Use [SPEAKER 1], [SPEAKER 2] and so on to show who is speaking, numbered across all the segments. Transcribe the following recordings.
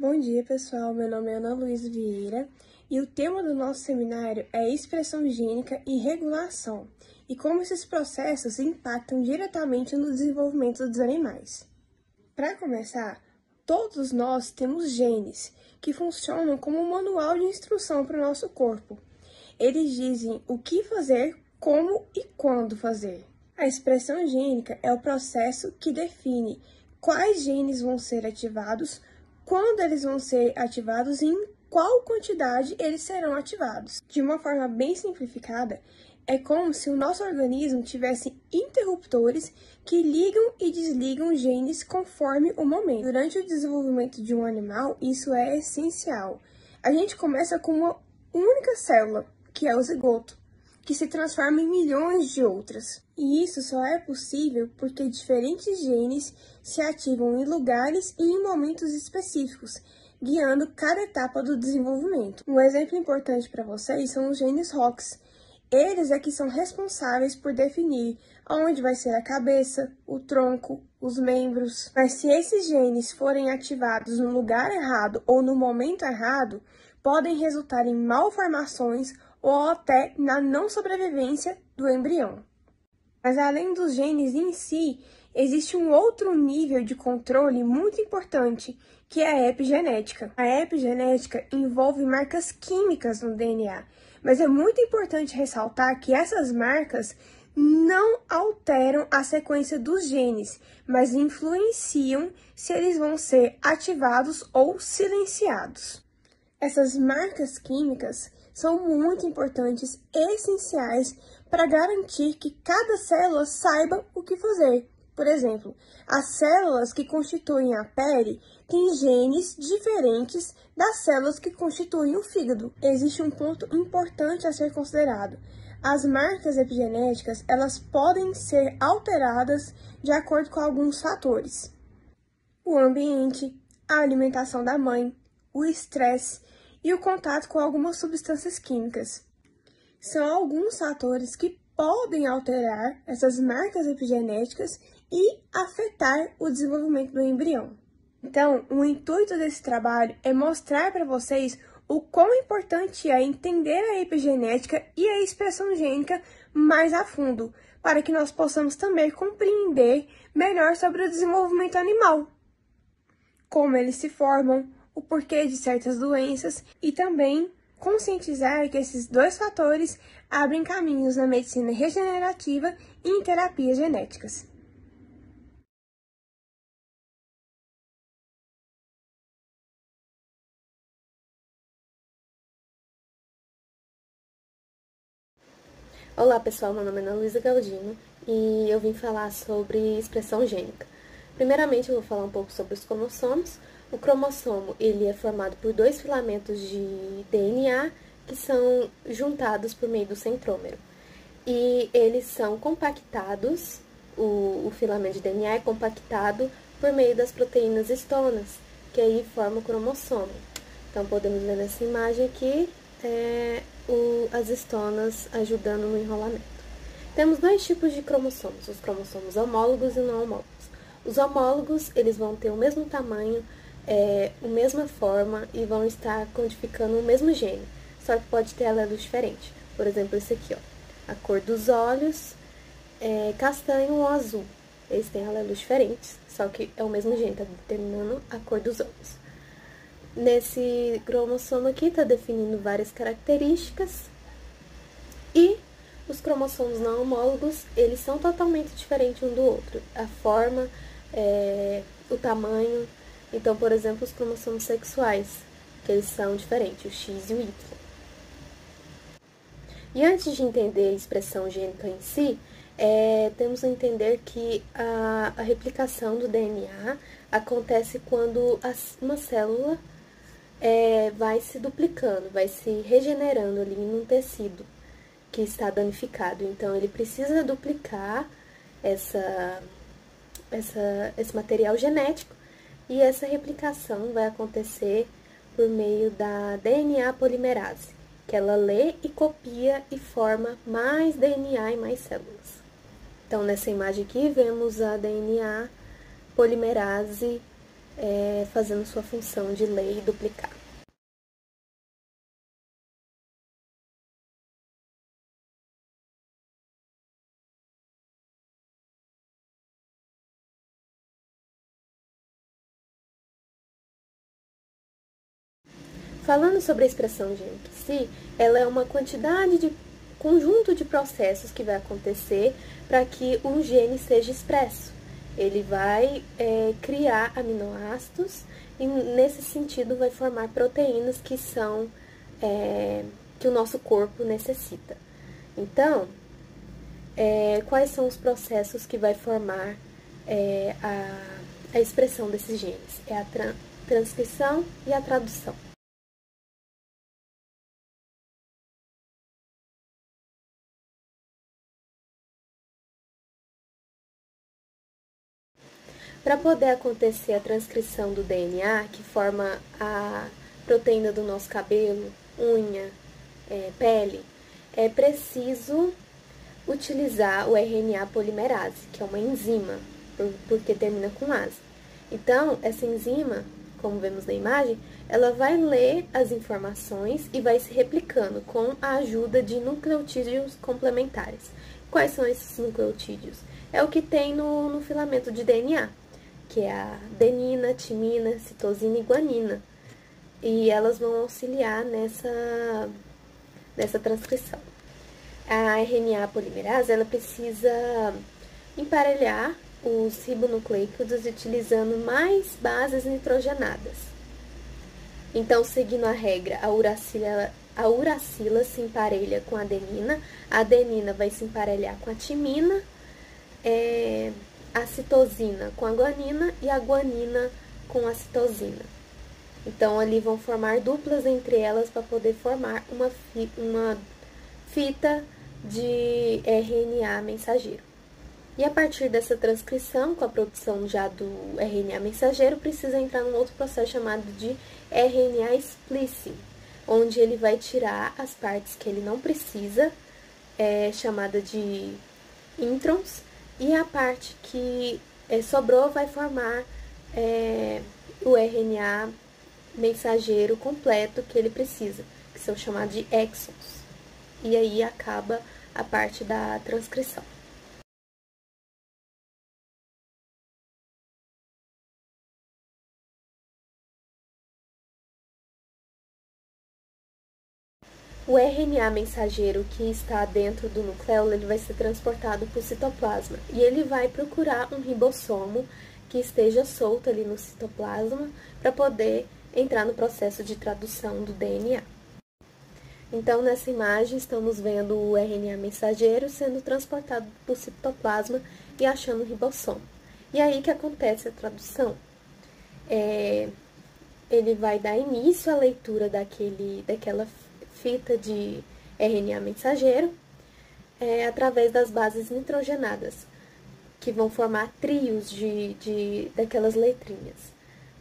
[SPEAKER 1] Bom dia, pessoal. Meu nome é Ana Luísa Vieira e o tema do nosso seminário é expressão gênica e regulação e como esses processos impactam diretamente no desenvolvimento dos animais. Para começar, todos nós temos genes que funcionam como um manual de instrução para o nosso corpo. Eles dizem o que fazer, como e quando fazer. A expressão gênica é o processo que define quais genes vão ser ativados, quando eles vão ser ativados e em qual quantidade eles serão ativados. De uma forma bem simplificada, é como se o nosso organismo tivesse interruptores que ligam e desligam genes conforme o momento. Durante o desenvolvimento de um animal, isso é essencial. A gente começa com uma única célula, que é o zigoto, que se transforma em milhões de outras. E isso só é possível porque diferentes genes se ativam em lugares e em momentos específicos, guiando cada etapa do desenvolvimento. Um exemplo importante para vocês são os genes ROX. Eles é que são responsáveis por definir aonde vai ser a cabeça, o tronco, os membros. Mas se esses genes forem ativados no lugar errado ou no momento errado, podem resultar em malformações ou até na não sobrevivência do embrião. Mas além dos genes em si, existe um outro nível de controle muito importante, que é a epigenética. A epigenética envolve marcas químicas no DNA, mas é muito importante ressaltar que essas marcas não alteram a sequência dos genes, mas influenciam se eles vão ser ativados ou silenciados. Essas marcas químicas são muito importantes e essenciais para garantir que cada célula saiba o que fazer. Por exemplo, as células que constituem a pele têm genes diferentes das células que constituem o fígado. Existe um ponto importante a ser considerado. As marcas epigenéticas, elas podem ser alteradas de acordo com alguns fatores. O ambiente, a alimentação da mãe, o estresse e o contato com algumas substâncias químicas. São alguns fatores que podem alterar essas marcas epigenéticas e afetar o desenvolvimento do embrião. Então, o intuito desse trabalho é mostrar para vocês o quão importante é entender a epigenética e a expressão gênica mais a fundo, para que nós possamos também compreender melhor sobre o desenvolvimento animal, como eles se formam, o porquê de certas doenças e também conscientizar que esses dois fatores abrem caminhos na medicina regenerativa e em terapias genéticas.
[SPEAKER 2] Olá pessoal, meu nome é Ana Luísa Galdino e eu vim falar sobre expressão gênica. Primeiramente eu vou falar um pouco sobre os cromossomos. O cromossomo ele é formado por dois filamentos de DNA que são juntados por meio do centrômero. E eles são compactados, o filamento de DNA é compactado por meio das proteínas histonas, que aí formam o cromossomo. Então podemos ver nessa imagem aqui as histonas ajudando no enrolamento. Temos dois tipos de cromossomos, os cromossomos homólogos e não homólogos. Os homólogos, eles vão ter o mesmo tamanho, a mesma forma e vão estar codificando o mesmo gene, só que pode ter alelos diferentes. Por exemplo, esse aqui, ó, a cor dos olhos é castanho ou azul. Eles têm alelos diferentes, só que é o mesmo gene, está determinando a cor dos olhos. Nesse cromossomo aqui está definindo várias características e os cromossomos não homólogos, eles são totalmente diferentes um do outro. A forma, o tamanho. Então, por exemplo, os cromossomos sexuais, que eles são diferentes, o X e o Y. E antes de entender a expressão gênica em si, temos que entender que a replicação do DNA acontece quando uma célula vai se duplicando, vai se regenerando ali num tecido que está danificado. Então, ele precisa duplicar esse material genético e essa replicação vai acontecer por meio da DNA polimerase, que ela lê e copia e forma mais DNA e mais células. Então, nessa imagem aqui, vemos a DNA polimerase fazendo sua função de ler e duplicar. Falando sobre a expressão gênica em si, ela é uma quantidade de conjunto de processos que vai acontecer para que um gene seja expresso. Ele vai criar aminoácidos e, nesse sentido, vai formar proteínas que são que o nosso corpo necessita. Então, quais são os processos que vai formar a expressão desses genes? É a transcrição e a tradução. Para poder acontecer a transcrição do DNA, que forma a proteína do nosso cabelo, unha, pele, é preciso utilizar o RNA polimerase, que é uma enzima, porque termina com ase. Então, essa enzima, como vemos na imagem, ela vai ler as informações e vai se replicando com a ajuda de nucleotídeos complementares. Quais são esses nucleotídeos? É o que tem no filamento de DNA, que é a adenina, timina, citosina e guanina. E elas vão auxiliar nessa transcrição. A RNA polimerase, ela precisa emparelhar os ribonucleídos utilizando mais bases nitrogenadas. Então, seguindo a regra, a uracila se emparelha com a adenina vai se emparelhar com a timina, a citosina com a guanina e a guanina com a citosina. Então, ali vão formar duplas entre elas para poder formar uma fita de RNA mensageiro. E a partir dessa transcrição, com a produção já do RNA mensageiro, precisa entrar num outro processo chamado de RNA splicing, onde ele vai tirar as partes que ele não precisa, chamada de introns, e a parte que sobrou vai formar o RNA mensageiro completo que ele precisa, que são chamados de exons. E aí acaba a parte da transcrição. O RNA mensageiro que está dentro do nucleolo, ele vai ser transportado para o citoplasma e ele vai procurar um ribossomo que esteja solto ali no citoplasma para poder entrar no processo de tradução do DNA. Então, nessa imagem, estamos vendo o RNA mensageiro sendo transportado para o citoplasma e achando o ribossomo. E aí que acontece a tradução. Ele vai dar início à leitura daquela fita de RNA mensageiro através das bases nitrogenadas, que vão formar trios daquelas letrinhas,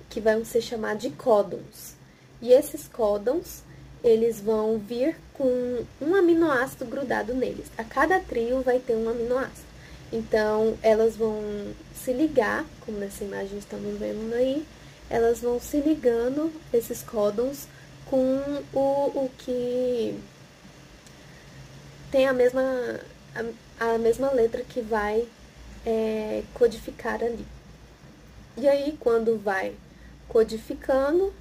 [SPEAKER 2] que vão ser chamados de códons. E esses códons, eles vão vir com um aminoácido grudado neles. A cada trio vai ter um aminoácido. Então, elas vão se ligar, como nessa imagem estamos vendo aí, elas vão se ligando, esses códons, com o que tem a mesma letra que vai codificar ali. E aí, quando vai codificando,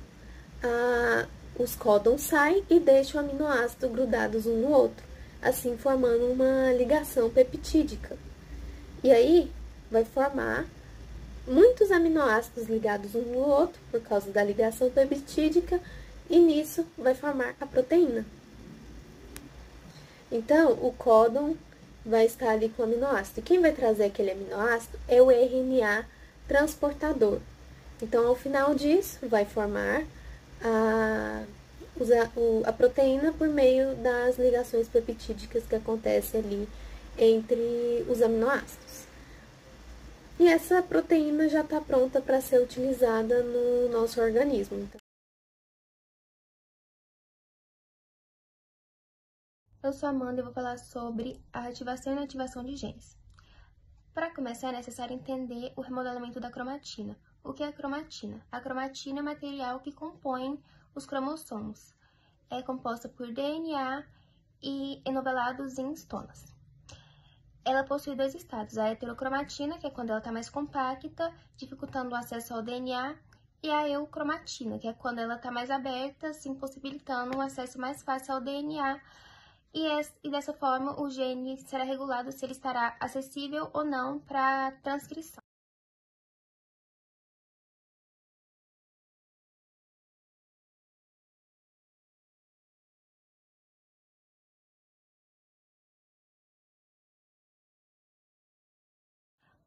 [SPEAKER 2] os códons saem e deixam o aminoácido grudados um no outro, assim formando uma ligação peptídica. E aí, vai formar muitos aminoácidos ligados um no outro, por causa da ligação peptídica, e nisso vai formar a proteína. Então, o códon vai estar ali com o aminoácido. E quem vai trazer aquele aminoácido é o RNA transportador. Então, ao final disso, vai formar a proteína por meio das ligações peptídicas que acontecem ali entre os aminoácidos. E essa proteína já está pronta para ser utilizada no nosso organismo. Então,
[SPEAKER 1] eu sou a Amanda e vou falar sobre a ativação e inativação de genes. Para começar, é necessário entender o remodelamento da cromatina. O que é a cromatina? A cromatina é o material que compõe os cromossomos. É composta por DNA e enovelados em estonas. Ela possui dois estados, a heterocromatina, que é quando ela está mais compacta, dificultando o acesso ao DNA, e a eucromatina, que é quando ela está mais aberta, assim possibilitando um acesso mais fácil ao DNA, e dessa forma o gene será regulado se ele estará acessível ou não para transcrição.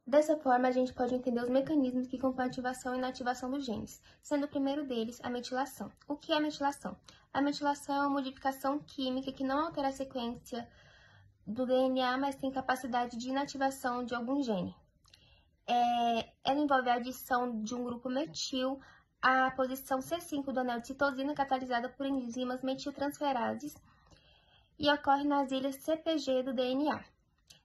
[SPEAKER 1] Dessa forma, a gente pode entender os mecanismos que compõem a ativação e inativação dos genes, sendo o primeiro deles a metilação. O que é a metilação? A metilação é uma modificação química que não altera a sequência do DNA, mas tem capacidade de inativação de algum gene. Ela envolve a adição de um grupo metil à posição C5 do anel de citosina catalisada por enzimas metiltransferases e ocorre nas ilhas CpG do DNA.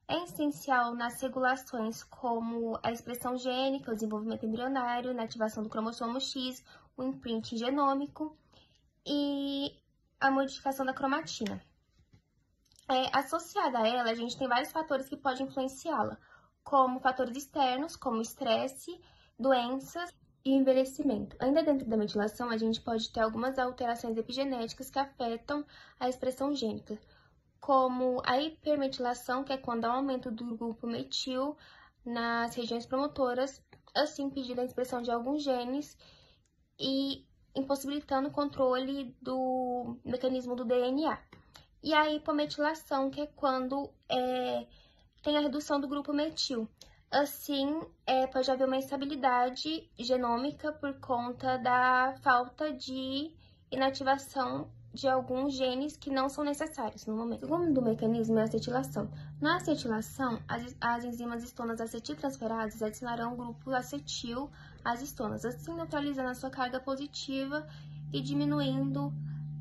[SPEAKER 1] É essencial nas regulações como a expressão gênica, o desenvolvimento embrionário, na ativação do cromossomo X, o imprint genômico e a modificação da cromatina. Associada a ela, a gente tem vários fatores que podem influenciá-la, como fatores externos, como estresse, doenças e envelhecimento. Ainda dentro da metilação, a gente pode ter algumas alterações epigenéticas que afetam a expressão gênica, como a hipermetilação, que é quando há um aumento do grupo metil nas regiões promotoras, assim impedindo a expressão de alguns genes e impossibilitando o controle do mecanismo do DNA. E a hipometilação, que é quando tem a redução do grupo metil. Assim, pode haver uma instabilidade genômica por conta da falta de inativação de alguns genes que não são necessários no momento. O segundo mecanismo é a acetilação. Na acetilação, as enzimas estonas acetiltransferases adicionarão o grupo acetil às estonas, assim neutralizando a sua carga positiva e diminuindo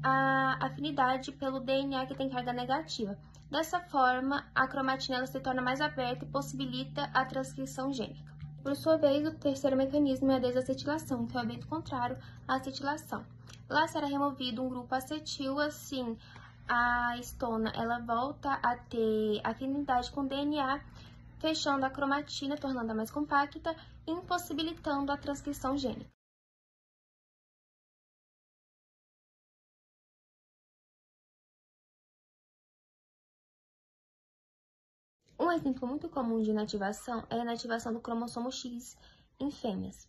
[SPEAKER 1] a afinidade pelo DNA que tem carga negativa. Dessa forma, a cromatina ela se torna mais aberta e possibilita a transcrição gênica. Por sua vez, o terceiro mecanismo é a desacetilação, que é o evento contrário à acetilação. Lá será removido um grupo acetil, assim a estona ela volta a ter afinidade com o DNA, fechando a cromatina, tornando-a mais compacta e impossibilitando a transcrição gênica. Um exemplo muito comum de inativação é a inativação do cromossomo X em fêmeas,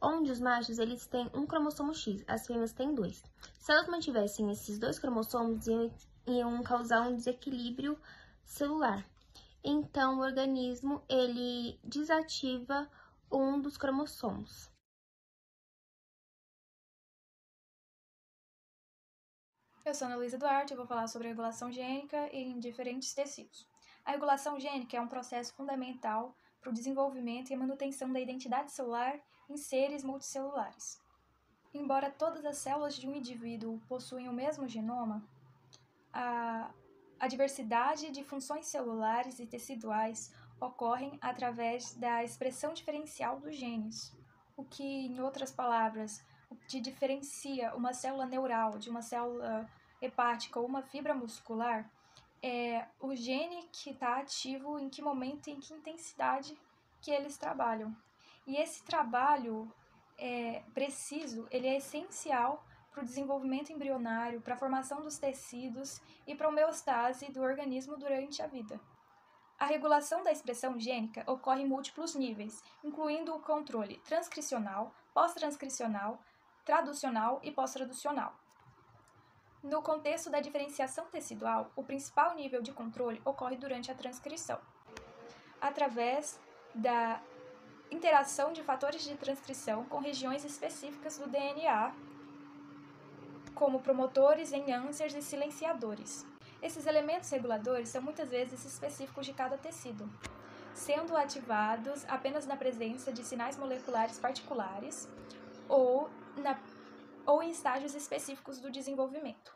[SPEAKER 1] onde os machos eles têm um cromossomo X, as fêmeas têm dois. Se elas mantivessem esses dois cromossomos, iam causar um desequilíbrio celular. Então, o organismo ele desativa um dos cromossomos.
[SPEAKER 3] Eu sou Ana Luísa Duarte e vou falar sobre a regulação gênica em diferentes tecidos. A regulação gênica é um processo fundamental para o desenvolvimento e a manutenção da identidade celular em seres multicelulares. Embora todas as células de um indivíduo possuem o mesmo genoma, a diversidade de funções celulares e teciduais ocorrem através da expressão diferencial dos genes, o que, em outras palavras, o que diferencia uma célula neural de uma célula hepática ou uma fibra muscular é o gene que está ativo em que momento e em que intensidade que eles trabalham. E esse trabalho preciso, ele é essencial para o desenvolvimento embrionário, para a formação dos tecidos e para a homeostase do organismo durante a vida. A regulação da expressão gênica ocorre em múltiplos níveis, incluindo o controle transcricional, pós-transcricional, traducional e pós-traducional. No contexto da diferenciação tecidual, o principal nível de controle ocorre durante a transcrição, através da interação de fatores de transcrição com regiões específicas do DNA, como promotores, enhancers e silenciadores. Esses elementos reguladores são muitas vezes específicos de cada tecido, sendo ativados apenas na presença de sinais moleculares particulares ou em estágios específicos do desenvolvimento.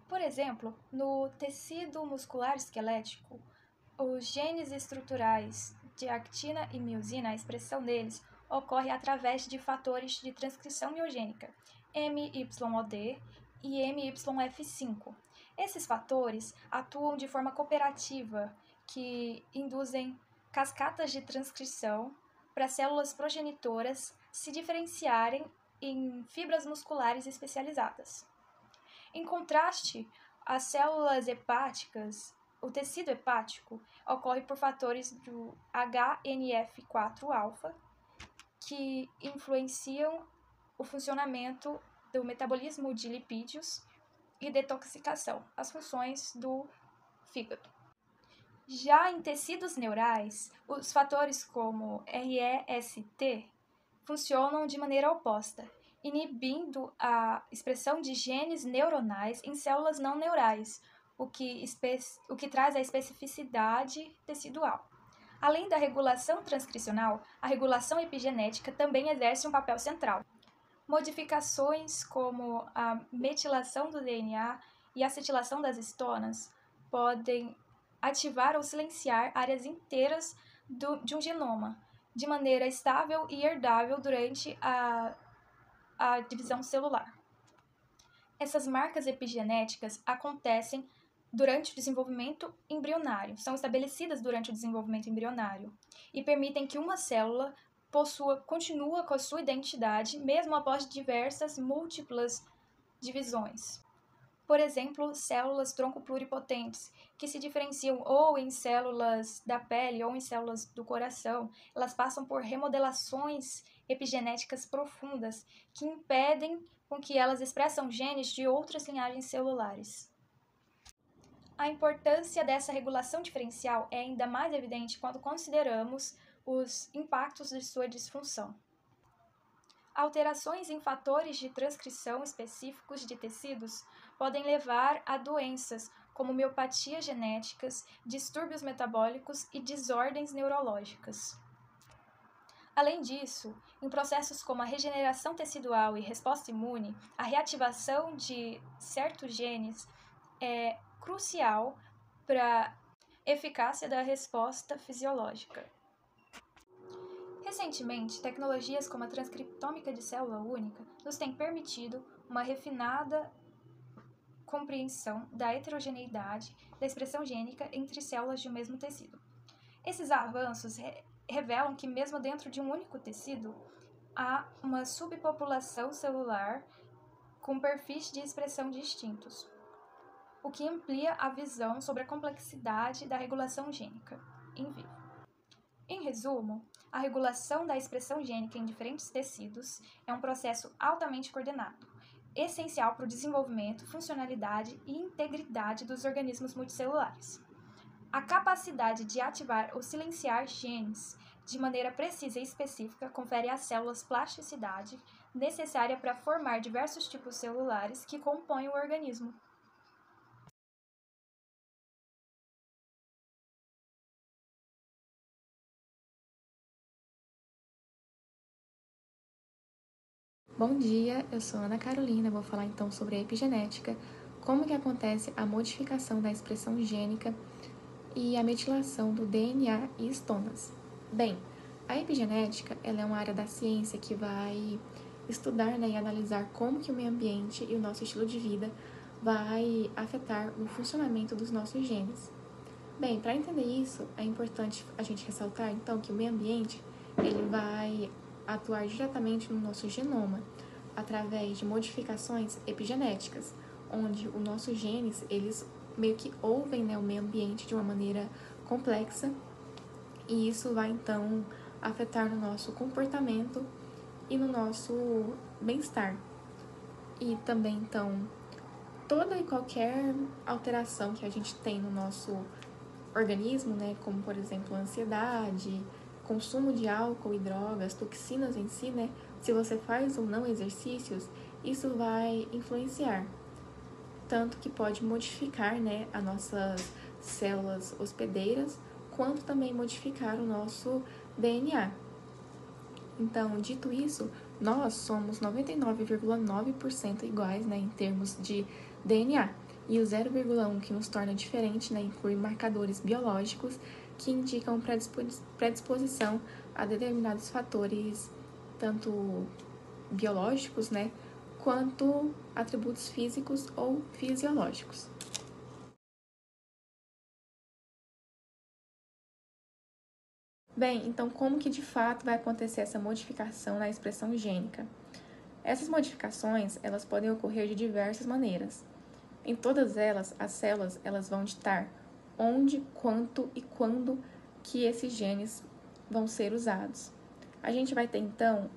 [SPEAKER 3] Por exemplo, no tecido muscular esquelético, Os genes estruturais de actina e miosina, a expressão deles, ocorre através de fatores de transcrição miogênica, MYOD e MYF5. Esses fatores atuam de forma cooperativa, que induzem cascatas de transcrição para células progenitoras se diferenciarem em fibras musculares especializadas. Em contraste, as células hepáticas, o tecido hepático, ocorre por fatores do HNF4-alfa, que influenciam o funcionamento do metabolismo de lipídios e detoxificação, as funções do fígado. Já em tecidos neurais, os fatores como REST funcionam de maneira oposta, inibindo a expressão de genes neuronais em células não neurais, o que traz a especificidade tecidual. Além da regulação transcricional, a regulação epigenética também exerce um papel central. Modificações como a metilação do DNA e acetilação das histonas podem ativar ou silenciar áreas inteiras de um genoma, de maneira estável e herdável durante a divisão celular. Essas marcas epigenéticas acontecem durante o desenvolvimento embrionário, são estabelecidas durante o desenvolvimento embrionário e permitem que uma célula continua com a sua identidade mesmo após diversas múltiplas divisões. Por exemplo, células tronco pluripotentes, que se diferenciam ou em células da pele ou em células do coração, elas passam por remodelações epigenéticas profundas que impedem com que elas expressam genes de outras linhagens celulares. A importância dessa regulação diferencial é ainda mais evidente quando consideramos os impactos de sua disfunção. Alterações em fatores de transcrição específicos de tecidos podem levar a doenças como miopatias genéticas, distúrbios metabólicos e desordens neurológicas. Além disso, em processos como a regeneração tecidual e resposta imune, a reativação de certos genes é crucial para a eficácia da resposta fisiológica. Recentemente, tecnologias como a transcriptômica de célula única nos têm permitido uma refinada compreensão da heterogeneidade da expressão gênica entre células de um mesmo tecido. Esses avanços revelam que, mesmo dentro de um único tecido, há uma subpopulação celular com perfis de expressão distintos, o que amplia a visão sobre a complexidade da regulação gênica in vivo. Em resumo, a regulação da expressão gênica em diferentes tecidos é um processo altamente coordenado, essencial para o desenvolvimento, funcionalidade e integridade dos organismos multicelulares. A capacidade de ativar ou silenciar genes de maneira precisa e específica confere às células plasticidade necessária para formar diversos tipos celulares que compõem o organismo.
[SPEAKER 4] Bom dia, eu sou Ana Carolina, vou falar então sobre a epigenética, como que acontece a modificação da expressão gênica e a metilação do DNA e histonas. Bem, a epigenética ela é uma área da ciência que vai estudar, e analisar como que o meio ambiente e o nosso estilo de vida vai afetar o funcionamento dos nossos genes. Bem, para entender isso, é importante a gente ressaltar então que o meio ambiente ele vai atuar diretamente no nosso genoma, através de modificações epigenéticas, onde os nossos genes, eles meio que ouvem, o meio ambiente de uma maneira complexa, e isso vai, então, afetar no nosso comportamento e no nosso bem-estar. E também, então, toda e qualquer alteração que a gente tem no nosso organismo, como, por exemplo, a ansiedade, consumo de álcool e drogas, toxinas em si, se você faz ou não exercícios, isso vai influenciar. Tanto que pode modificar, as nossas células hospedeiras, quanto também modificar o nosso DNA. Então, dito isso, nós somos 99,9% iguais, em termos de DNA. e o 0,1 que nos torna diferente, né, inclui marcadores biológicos que indicam predisposição a determinados fatores, tanto biológicos, né, quanto atributos físicos ou fisiológicos. Bem, então como que de fato vai acontecer essa modificação na expressão gênica? Essas modificações, elas podem ocorrer de diversas maneiras. Em todas elas, as células, elas vão ditar onde, quanto e quando que esses genes vão ser usados. A gente vai ter, então,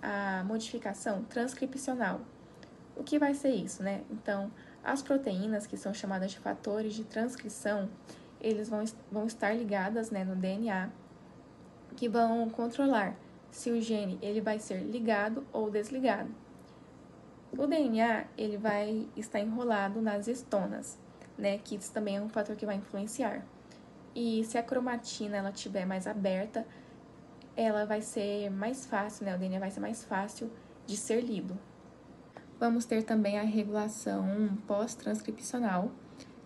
[SPEAKER 4] a modificação transcricional. O que vai ser isso, né? Então, as proteínas, que são chamadas de fatores de transcrição, eles vão estar ligadas, né, no DNA, que vão controlar se o gene ele vai ser ligado ou desligado. O DNA ele vai estar enrolado nas histonas, né, que isso também é um fator que vai influenciar. E se a cromatina ela estiver mais aberta, ela vai ser mais fácil, né, o DNA vai ser mais fácil de ser lido. Vamos ter também a regulação pós-transcricional,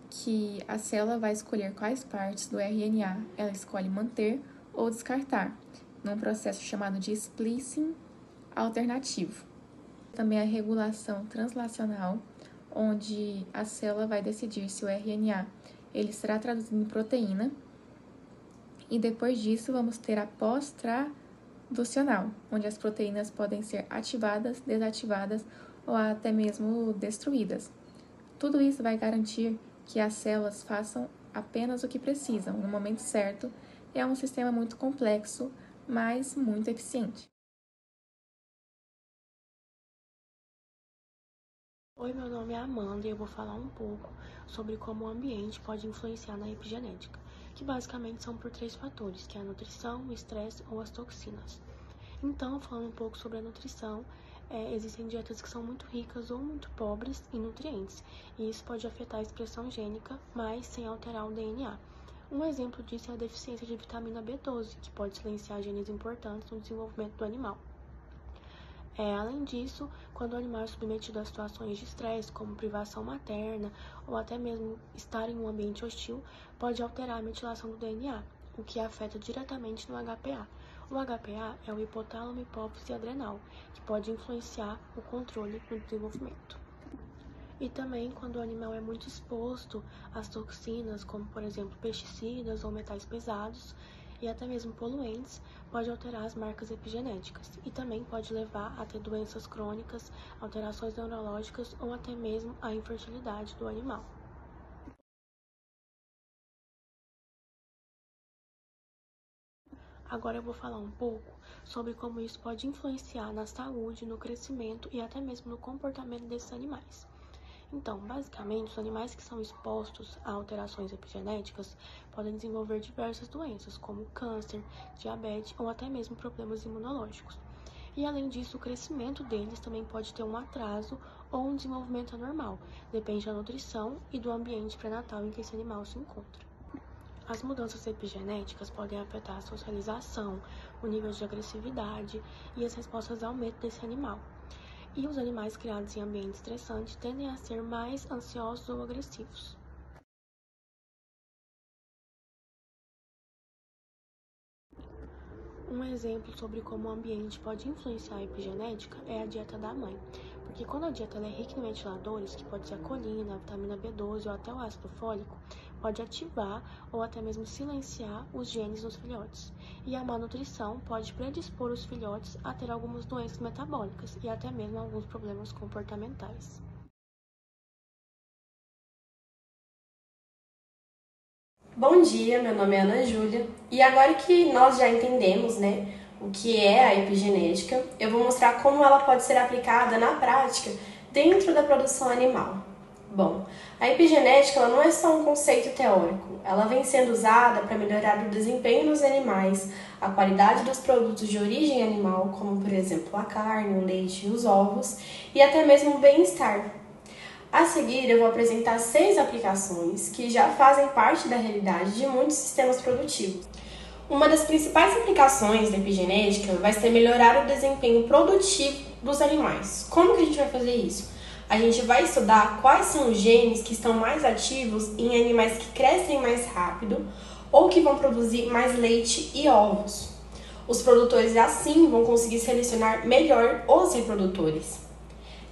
[SPEAKER 4] que a célula vai escolher quais partes do RNA ela escolhe manter ou descartar, num processo chamado de splicing alternativo. Também a regulação translacional, onde a célula vai decidir se o RNA ele será traduzido em proteína. E depois disso, vamos ter a pós-traducional, onde as proteínas podem ser ativadas, desativadas ou até mesmo destruídas. Tudo isso vai garantir que as células façam apenas o que precisam, no momento certo. É um sistema muito complexo, mas muito eficiente.
[SPEAKER 5] Oi, meu nome é Amanda e eu vou falar um pouco sobre como o ambiente pode influenciar na epigenética, que basicamente são por 3 fatores, que é a nutrição, o estresse ou as toxinas. Então, falando um pouco sobre a nutrição, existem dietas que são muito ricas ou muito pobres em nutrientes, e isso pode afetar a expressão gênica, mas sem alterar o DNA. Um exemplo disso é a deficiência de vitamina B12, que pode silenciar genes importantes no desenvolvimento do animal. Além disso, quando o animal é submetido a situações de estresse, como privação materna, ou até mesmo estar em um ambiente hostil, pode alterar a metilação do DNA, o que afeta diretamente no HPA. O HPA é o hipotálamo, hipófise e adrenal, que pode influenciar o controle no desenvolvimento. E também quando o animal é muito exposto às toxinas, como por exemplo pesticidas ou metais pesados, e até mesmo poluentes, pode alterar as marcas epigenéticas e também pode levar a ter doenças crônicas, alterações neurológicas ou até mesmo a infertilidade do animal. Agora eu vou falar um pouco sobre como isso pode influenciar na saúde, no crescimento e até mesmo no comportamento desses animais. Então, basicamente, os animais que são expostos a alterações epigenéticas podem desenvolver diversas doenças, como câncer, diabetes ou até mesmo problemas imunológicos. E, além disso, o crescimento deles também pode ter um atraso ou um desenvolvimento anormal, depende da nutrição e do ambiente pré-natal em que esse animal se encontra. As mudanças epigenéticas podem afetar a socialização, o nível de agressividade e as respostas ao medo desse animal. E os animais criados em ambiente estressante tendem a ser mais ansiosos ou agressivos. Um exemplo sobre como o ambiente pode influenciar a epigenética é a dieta da mãe, porque quando a dieta é rica em ventiladores, que pode ser a colina, a vitamina B12 ou até o ácido fólico, pode ativar ou até mesmo silenciar os genes nos filhotes. E a má nutrição pode predispor os filhotes a ter algumas doenças metabólicas e até mesmo alguns problemas comportamentais.
[SPEAKER 6] Bom dia, meu nome é Ana Júlia e agora que nós já entendemos, né, o que é a epigenética, eu vou mostrar como ela pode ser aplicada na prática dentro da produção animal. Bom, a epigenética ela não é só um conceito teórico, ela vem sendo usada para melhorar o desempenho dos animais, a qualidade dos produtos de origem animal, como por exemplo a carne, o leite e os ovos, e até mesmo o bem-estar. A seguir, eu vou apresentar 6 aplicações que já fazem parte da realidade de muitos sistemas produtivos. Uma das principais aplicações da epigenética vai ser melhorar o desempenho produtivo dos animais. Como que a gente vai fazer isso? a gente vai estudar quais são os genes que estão mais ativos em animais que crescem mais rápido ou que vão produzir mais leite e ovos. Os produtores assim vão conseguir selecionar melhor os reprodutores.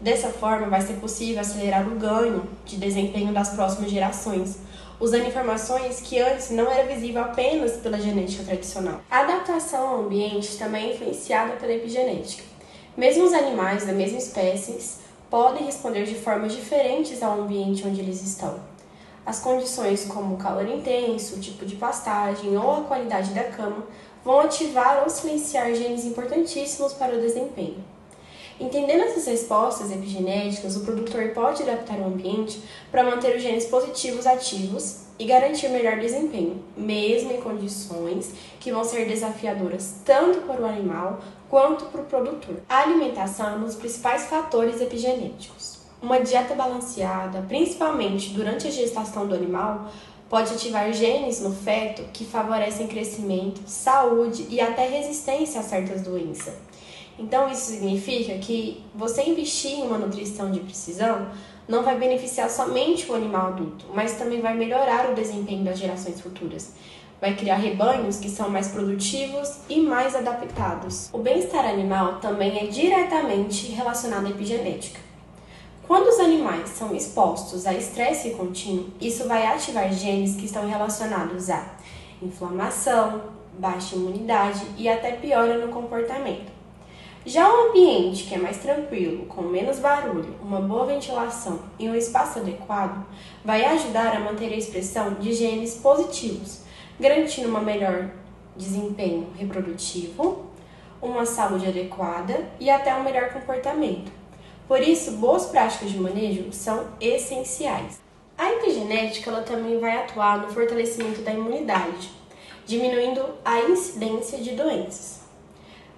[SPEAKER 6] Dessa forma, vai ser possível acelerar o ganho de desempenho das próximas gerações, usando informações que antes não era visível apenas pela genética tradicional. A adaptação ao ambiente também é influenciada pela epigenética. Mesmo os animais da mesma espécie podem responder de formas diferentes ao ambiente onde eles estão. As condições como o calor intenso, o tipo de pastagem ou a qualidade da cama vão ativar ou silenciar genes importantíssimos para o desempenho. Entendendo essas respostas epigenéticas, o produtor pode adaptar o ambiente para manter os genes positivos ativos e garantir melhor desempenho, mesmo em condições que vão ser desafiadoras tanto para o animal quanto para o produtor. A alimentação é um dos principais fatores epigenéticos. Uma dieta balanceada, principalmente durante a gestação do animal, pode ativar genes no feto que favorecem crescimento, saúde e até resistência a certas doenças. Então, isso significa que você investir em uma nutrição de precisão não vai beneficiar somente o animal adulto, mas também vai melhorar o desempenho das gerações futuras. Vai criar rebanhos que são mais produtivos e mais adaptados. O bem-estar animal também é diretamente relacionado à epigenética. Quando os animais são expostos a estresse contínuo, isso vai ativar genes que estão relacionados à inflamação, baixa imunidade e até piora no comportamento. Já um ambiente que é mais tranquilo, com menos barulho, uma boa ventilação e um espaço adequado, vai ajudar a manter a expressão de genes positivos, garantindo um melhor desempenho reprodutivo, uma saúde adequada e até um melhor comportamento. Por isso, boas práticas de manejo são essenciais. A epigenética ela também vai atuar no fortalecimento da imunidade, diminuindo a incidência de doenças.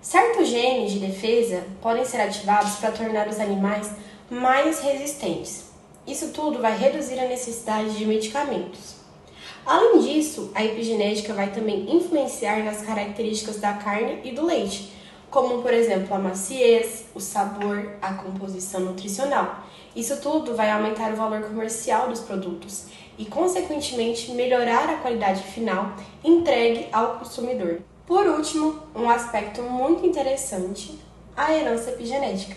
[SPEAKER 6] Certos genes de defesa podem ser ativados para tornar os animais mais resistentes. Isso tudo vai reduzir a necessidade de medicamentos. Além disso, a epigenética vai também influenciar nas características da carne e do leite, como, por exemplo, a maciez, o sabor, a composição nutricional. Isso tudo vai aumentar o valor comercial dos produtos e, consequentemente, melhorar a qualidade final entregue ao consumidor. Por último, um aspecto muito interessante, a herança epigenética.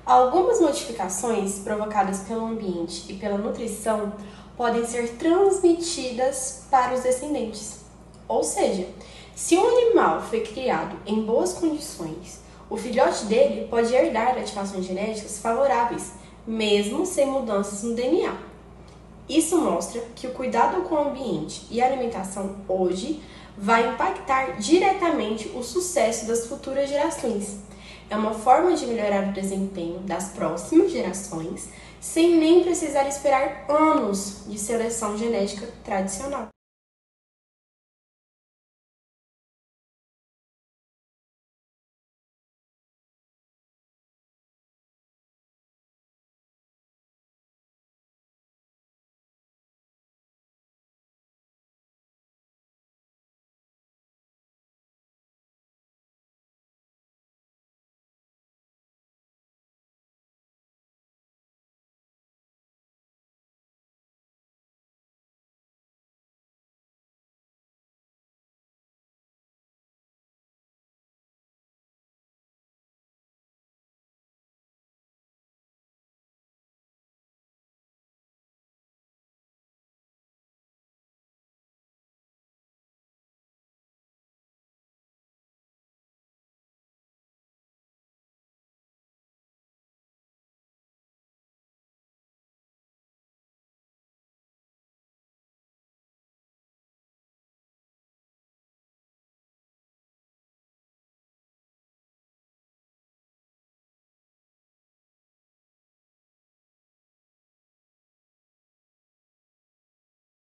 [SPEAKER 6] Algumas modificações provocadas pelo ambiente e pela nutrição podem ser transmitidas para os descendentes. Ou seja, se um animal foi criado em boas condições, o filhote dele pode herdar ativações genéticas favoráveis, mesmo sem mudanças no DNA. Isso mostra que o cuidado com o ambiente e a alimentação hoje vai impactar diretamente o sucesso das futuras gerações. É uma forma de melhorar o desempenho das próximas gerações, sem nem precisar esperar anos de seleção genética tradicional.